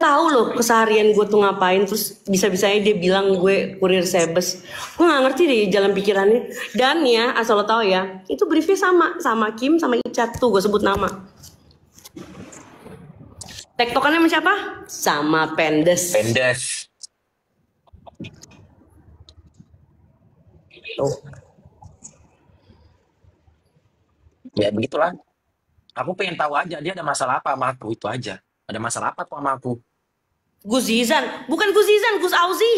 tahu loh keseharian gue tuh ngapain, terus bisa-bisanya dia bilang gue kurir sebes. Gue nggak ngerti deh jalan pikirannya. Dan ya asal lo tahu ya, itu briefnya sama Kim sama Icat tuh gue sebut nama. Tektokannya sama siapa? Sama Pendes. Pendes. Tuh. Ya begitulah. Aku pengen tahu aja dia ada masalah apa sama aku, itu aja. Ada masalah apa tuh sama aku? Gus Zizan, bukan Gus Zizan, Gus Auzi.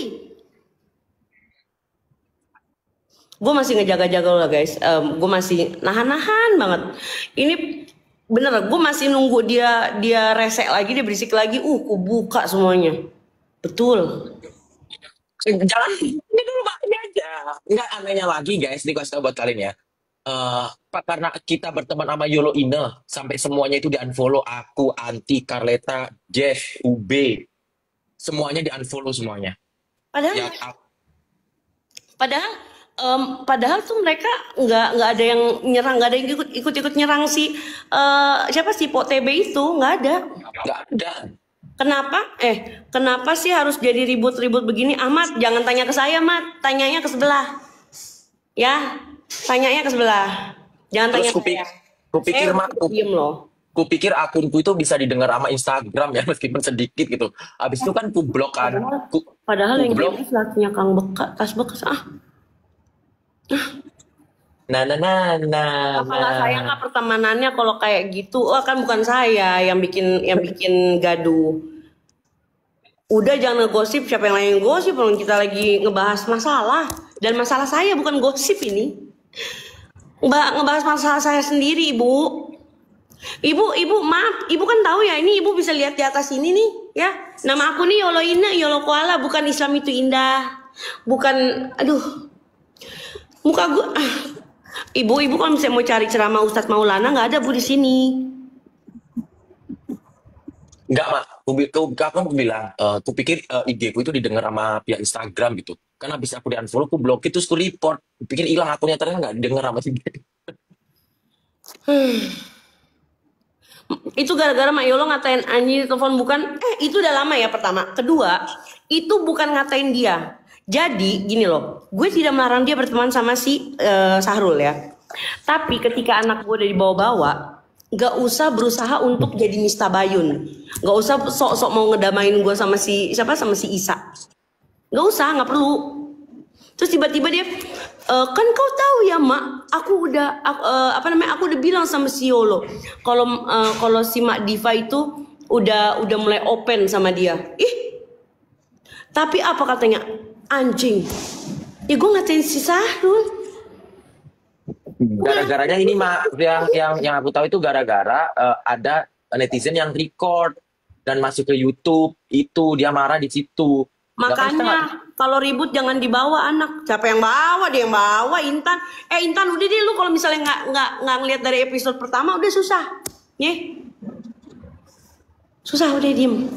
Gue masih ngejaga-jaga lo guys. Gue masih nahan-nahan banget. Ini bener, gue masih nunggu dia resek lagi, dia berisik lagi. Ku buka semuanya. Betul. Jangan ini dulu Pak, ini aja. Enggak anehnya lagi guys, ini kasih tahu buat kalian ya. Pak karena kita berteman sama Yolo Ine sampai semuanya itu di unfollow aku, Anti, Carleta, Jeff, UB, semuanya di unfollow semuanya. Padahal, Yang padahal, padahal tuh mereka nggak ada yang nyerang, nggak ada yang ikut nyerang si siapa sih Pok TB itu, nggak ada. nggak ada. Kenapa sih harus jadi ribut-ribut begini? Ahmad, jangan tanya ke saya, Mat. Tanyanya ke sebelah. Ya, tanyanya ke sebelah. Jangan Terus tanya ke saya. kupikir mak, Diem loh. kupikir akunku itu bisa didengar sama Instagram ya meskipun sedikit gitu. Habis itu kan ku blok kan, Padahal ku yang blok. jelas lakinya Kang tas bekas. Nah, nah, nah, nah, Apa nggak sayang nah. nggak pertemanannya kalau kayak gitu? Oh kan bukan saya yang bikin gaduh. Udah jangan ngegosip, siapa yang lain gosip? Kalau kita lagi ngebahas masalah, dan masalah saya bukan gosip ini. Ngebahas masalah saya sendiri, Ibu. Ibu maaf, Ibu kan tahu ya, ini Ibu bisa lihat di atas ini nih, ya. Nama aku nih Yolo Ina, Yolo Koala, bukan Islam itu indah. Bukan, aduh. Muka gue Ibu kalau misalnya mau cari ceramah Ustadz Maulana nggak ada Bu di sini. Enggak, Mak. Aku bilang, kupikir IG ku itu didengar sama pihak Instagram gitu. Kan habis aku di-unfollow, ku blokir terus ku report. Kupikir hilang akunnya, ternyata nggak didengar sama si dia. Itu gara-gara Mak Yolo ngatain anjing di telepon, bukan? Itu udah lama ya pertama. Kedua, itu bukan ngatain dia. Jadi gini loh, gue tidak melarang dia berteman sama si Sahrul ya. Tapi ketika anak gue udah dibawa-bawa, gak usah berusaha untuk jadi Mistabayun. Gak usah sok-sok mau ngedamain gue sama si siapa, sama si Isa. Gak usah, nggak perlu. Terus tiba-tiba dia, kan kau tahu ya Mak, aku udah bilang sama si Yolo, kalau si Mak Diva itu udah mulai open sama dia. Tapi apa katanya? Anjing. Ya gue ngatain si Sahrul. Gara-garanya ini, Mak, yang aku tahu itu gara-gara ada netizen yang record dan masuk ke YouTube, itu dia marah di situ. Makanya kalau ribut jangan dibawa anak. Siapa yang bawa? Dia yang bawa. Intan. Intan udah deh lu kalau misalnya nggak ngeliat dari episode pertama udah susah. Susah udah diem.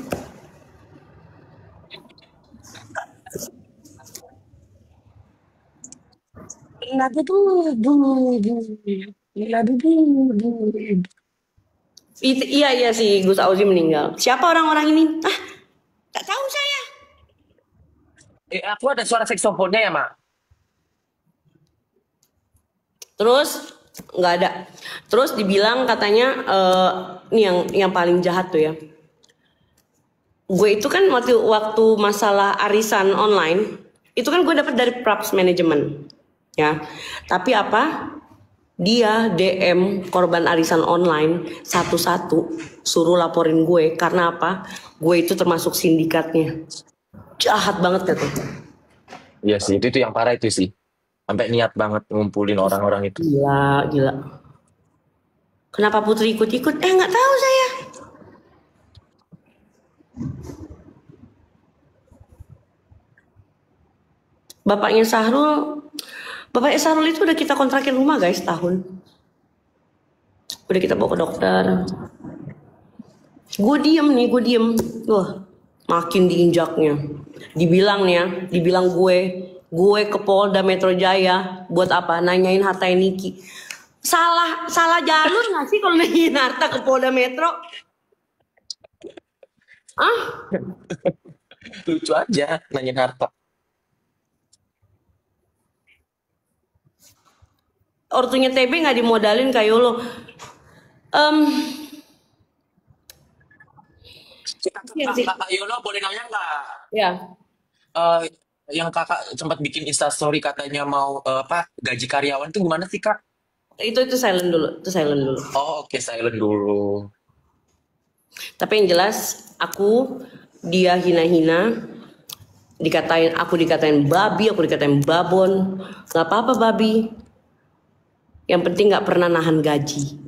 Iya sih Gus Auzi meninggal. Siapa orang-orang ini? Tak tahu saya. Aku ada suara saksofonnya ya, Mak. Terus nggak ada. Terus dibilang katanya ini yang paling jahat tuh ya. Gue itu kan waktu masalah arisan online, itu kan gue dapat dari Props Management, ya. Tapi apa? Dia DM korban arisan online satu-satu, suruh laporin gue karena apa? Gue itu termasuk sindikatnya. Jahat banget gitu. Iya sih, itu yang parah itu sih. Sampai niat banget ngumpulin orang-orang itu. Gila. Kenapa Putri ikut-ikut? Nggak tahu saya. Bapaknya Sahrul itu udah kita kontrakin rumah guys, tahun. Udah kita bawa ke dokter. Gue diem. Wah, makin diinjaknya. Dibilang gue ke Polda Metro Jaya buat apa? Nanyain harta Niki. Salah jalur nggak sih kalau nanyain harta ke Polda Metro? Ah, Lucu aja nanyain harta. ortunya TB nggak dimodalin kayak lo. Em, iya sih. Kakak Yono boleh nanya nggak? Ya, Eh, yang kakak sempat bikin instastory katanya mau apa gaji karyawan itu gimana sih kak? itu silent dulu, itu silent dulu. Oh oke silent dulu. Tapi yang jelas aku dia hina-hina, dikatain babi, aku dikatain babon. Gak apa-apa babi. Yang penting nggak pernah nahan gaji.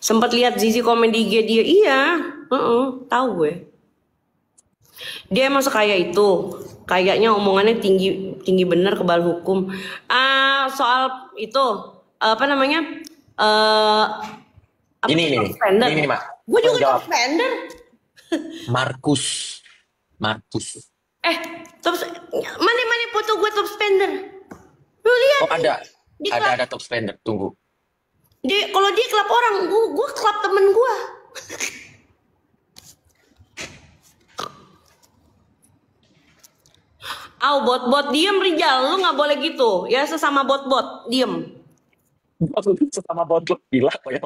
Sempat lihat Zizi komen di IG dia, iya, tahu gue. Dia emang sekaya itu, kayaknya omongannya tinggi tinggi bener kebal hukum. Soal itu apa namanya? Eh apa Ini sih, ini top nih, spender? ini nih mak. Gue Aku juga yang top jawab. spender. Markus, Markus. Eh, mana mana foto gue top spender? Lu lihat Oh nih, ada, di klub, ada top spender. Tunggu. kalau dia klub orang, gue klub temen gue. Bot-bot diem Rijal, lu nggak boleh gitu ya, sesama bot-bot diem. Sesama botol gila kok ya.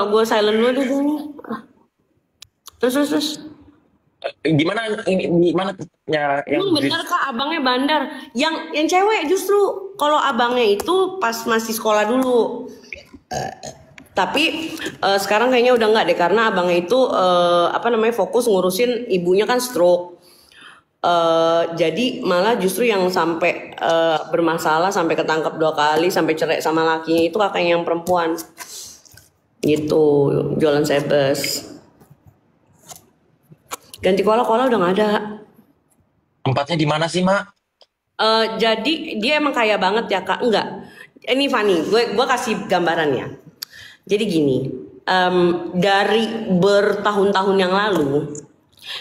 Gue silent dulu dulu. Terus. Gimana gimana ya yang Emang bener kak abangnya bandar. Yang cewek justru kalau abangnya itu pas masih sekolah dulu. Tapi sekarang kayaknya udah nggak deh karena abangnya itu apa namanya fokus ngurusin ibunya kan stroke. Jadi malah justru yang sampai bermasalah sampai ketangkep 2 kali sampai cerai sama lakinya itu kakaknya yang perempuan. Gitu jualan sebes. Ganti kola-kola udah nggak ada. tempatnya di mana sih mak? Jadi dia emang kaya banget ya kak? Enggak. Ini Fanny, gue kasih gambaran ya. Jadi gini, dari bertahun-tahun yang lalu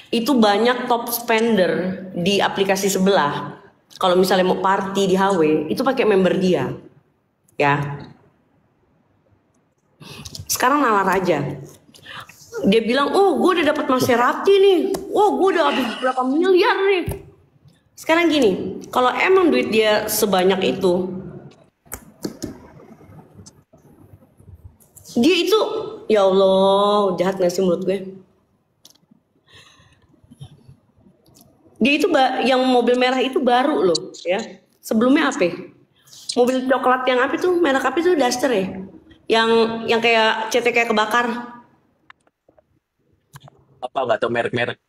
itu banyak top spender di aplikasi sebelah. Kalau misalnya mau party di HW itu pakai member dia, ya. Sekarang nalar aja. Dia bilang, oh gue udah dapat Maserati nih, oh gue udah habis berapa miliar nih. Sekarang gini, kalau emang duit dia sebanyak itu, dia itu, ya Allah, jahat gak sih menurut gue? Dia itu yang mobil merah itu baru loh, ya. Sebelumnya apa? Mobil coklat yang apa tuh? Merek apa tuh? Duster ya? Yang kayak CT kayak kebakar. Apa nggak tahu merek-merek.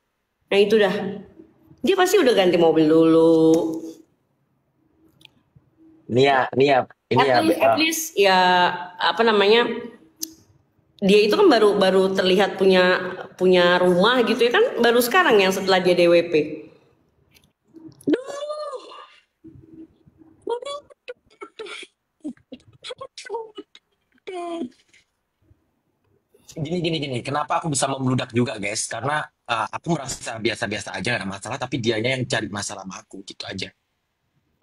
Nah itu dah. Dia pasti udah ganti mobil dulu. Ini ya, At least ya apa namanya? Dia itu kan baru terlihat punya rumah gitu ya kan baru sekarang yang setelah dia DWP. Gini. Kenapa aku bisa membludak juga, guys? Karena aku merasa biasa-biasa aja, gak ada masalah. Tapi dianya yang cari masalah sama aku, gitu aja.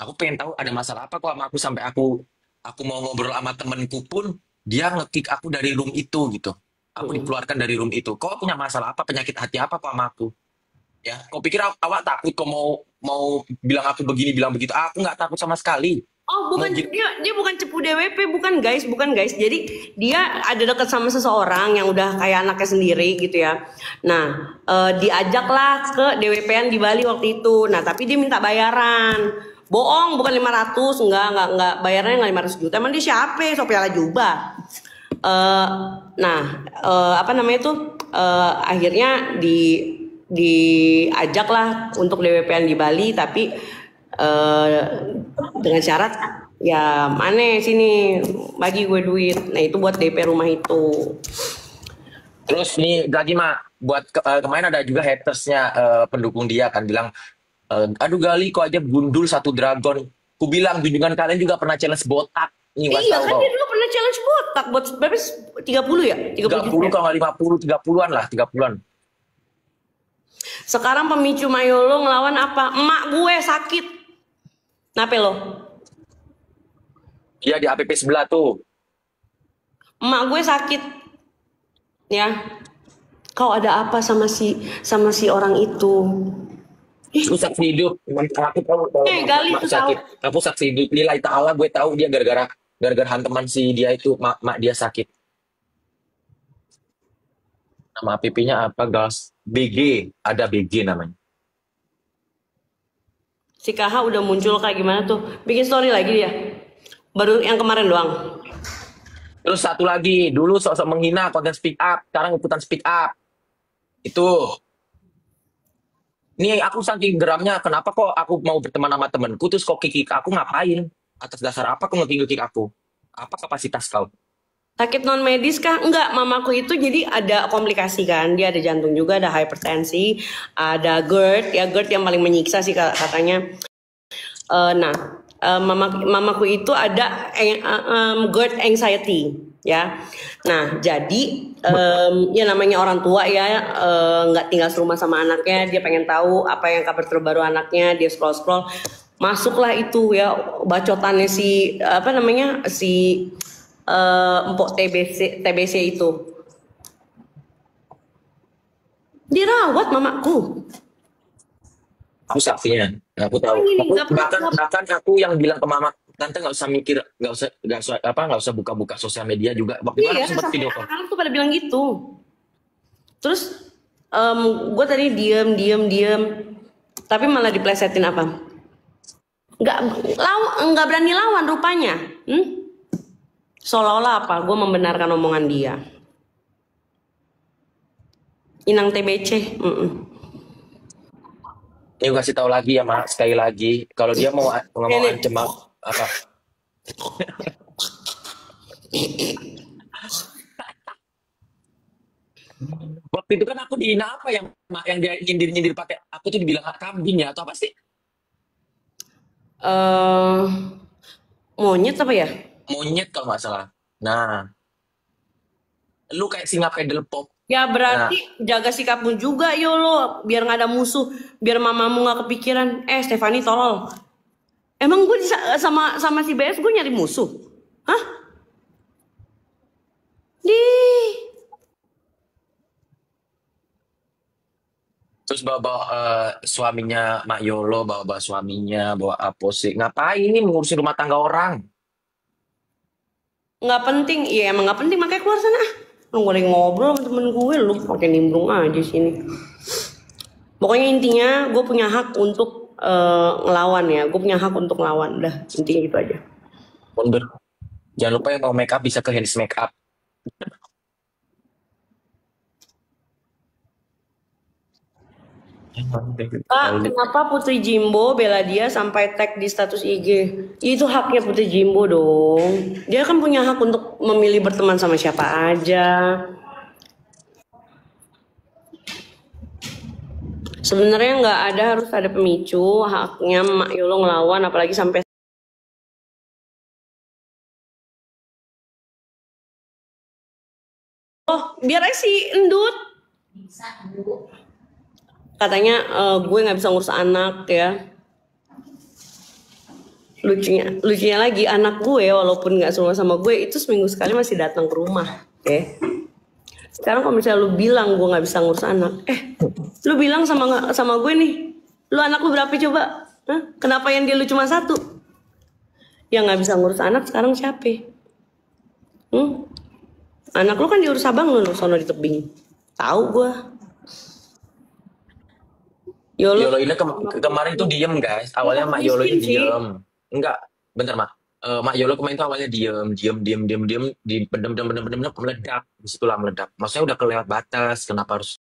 Aku pengen tahu ada masalah apa kok sama aku sampai aku mau ngobrol sama temenku pun dia ngekick aku dari room itu gitu. Aku Mm. dikeluarkan dari room itu. Kok punya masalah apa? Penyakit hati apa kok sama aku? Ya, kau pikir awak takut kok mau bilang aku begini, bilang begitu? Aku nggak takut sama sekali. Oh, Mau bukan dia bukan cepu DWP, bukan guys. Jadi dia ada dekat sama seseorang yang udah kayak anaknya sendiri gitu ya. Nah, diajaklah ke DWP-an di Bali waktu itu. Nah, tapi dia minta bayaran. Bohong, bukan 500, enggak bayarannya enggak 500 juta. Emang dia siapa? Sopiala Juba. Eh, nah, apa namanya itu? Akhirnya diajaklah untuk DWP-an di Bali tapi dengan syarat ya mana sini bagi gue duit. Nah itu buat DP rumah itu. Terus nih lagi mak buat kemarin ada juga hatersnya pendukung dia kan bilang aduh Gali kok aja gundul satu dragon. Ku bilang junjungan kalian juga pernah challenge botak. Nih gak Iya tahu kan kau. dia dulu pernah challenge botak buat berapa? 30 ya? 30 30 juta. kalau nggak 50, 30-an lah, 30-an. Sekarang pemicu Mayolo ngelawan apa? Emak gue sakit. Kenapa lo? Iya di APP sebelah tuh. Emak gue sakit. Ya. Kau ada apa sama si orang itu? Ih, Aku saksi hidup. Aku tahu kalau Gali mak tuh tahu. sakit. Aku saksi hidup. Lillahi ta'ala gue tahu dia gara-gara hantaman si dia itu mak dia sakit. Nama PP-nya apa, guys? BG. Ada BG namanya. Si KH udah muncul kayak gimana tuh? Bikin story lagi dia. Baru yang kemarin doang. Terus satu lagi, dulu sok-sok menghina konten speak up, sekarang ikutan speak up. Itu. Nih aku saking geramnya, kenapa kok aku mau berteman sama temenku, terus kok kikik aku ngapain? Atas dasar apa kok ngekik aku? Apa kapasitas kau? Sakit non medis kah? Enggak, mamaku itu jadi ada komplikasi kan. Dia ada jantung juga, ada hipertensi, ada GERD. Ya GERD yang paling menyiksa sih katanya. Nah, mamaku itu ada GERD anxiety ya. Nah, jadi ya namanya orang tua ya nggak tinggal serumah sama anaknya, dia pengen tahu apa yang kabar terbaru anaknya, dia scroll masuklah itu ya bacotannya si apa namanya si empok TBC itu dirawat mamaku. Aku saksinya, aku tahu. Ini Aku nggak bahkan aku yang bilang ke mama, tante nggak usah mikir, nggak usah buka-buka sosial media juga. Waktu itu kan iya aku sempat sampai video call. anak-anak tuh pada bilang gitu. Terus gue tadi diem, tapi malah diplesetin apa? Nggak berani lawan rupanya. Seolah-olah apa? Gue membenarkan omongan dia. Inang TBC. Ini gue kasih tahu lagi ya, Mak, sekali lagi. Kalau dia mau Ini. ancam apa? Waktu itu kan aku dihina apa yang dia nyindir-nyindir pakai aku tuh dibilang kambing ya atau apa sih? eh Monyet apa ya? Monyet kalau nggak salah. Nah, lu kayak singa pedal pop. Ya Nah, berarti jaga sikapmu juga Yolo, biar nggak ada musuh, biar mamamu nggak kepikiran. Stefani tolol. Emang gue sama si BS gue nyari musuh? Hah? Di terus bawa-bawa suaminya Mak Yolo, bawa-bawa suaminya, bawa apa sih? Ngapain ini mengurusin rumah tangga orang? nggak penting, iya emang nggak penting makanya keluar sana. Lu gue lagi ngobrol sama temen gue, lu pakai nimbrung aja sini. Pokoknya intinya gue punya hak untuk ngelawan ya, gue punya hak untuk ngelawan, udah intinya gitu aja. Mundur. Jangan lupa yang mau make up bisa ke Hands Make Up. Kenapa Putri Jimbo bela dia sampai tag di status IG? Itu haknya Putri Jimbo dong. Dia kan punya hak untuk memilih berteman sama siapa aja. Sebenarnya nggak ada harus ada pemicu. Haknya Mak Yolo ngelawan, apalagi sampai biar aja si endut. Katanya gue nggak bisa ngurus anak ya. Lucunya lagi anak gue walaupun nggak semua sama gue itu seminggu sekali masih datang ke rumah. Oke. Sekarang kalau misalnya lu bilang gue nggak bisa ngurus anak, lu bilang sama gue nih, lu anak lu berapa coba? Hah? Kenapa yang dia lu cuma satu? Yang nggak bisa ngurus anak sekarang siapa? Anak lu kan diurus abang lu sono di tebing. Tahu gue. Yolo ini kemarin tuh diem guys. Awalnya Mak Yolo ini Miskin sih. diem. Enggak, bentar Mak. Mak Yolo kemarin tuh awalnya diem, di bedem, meledak. Disitulah meledak. Maksudnya udah kelewat batas. Kenapa harus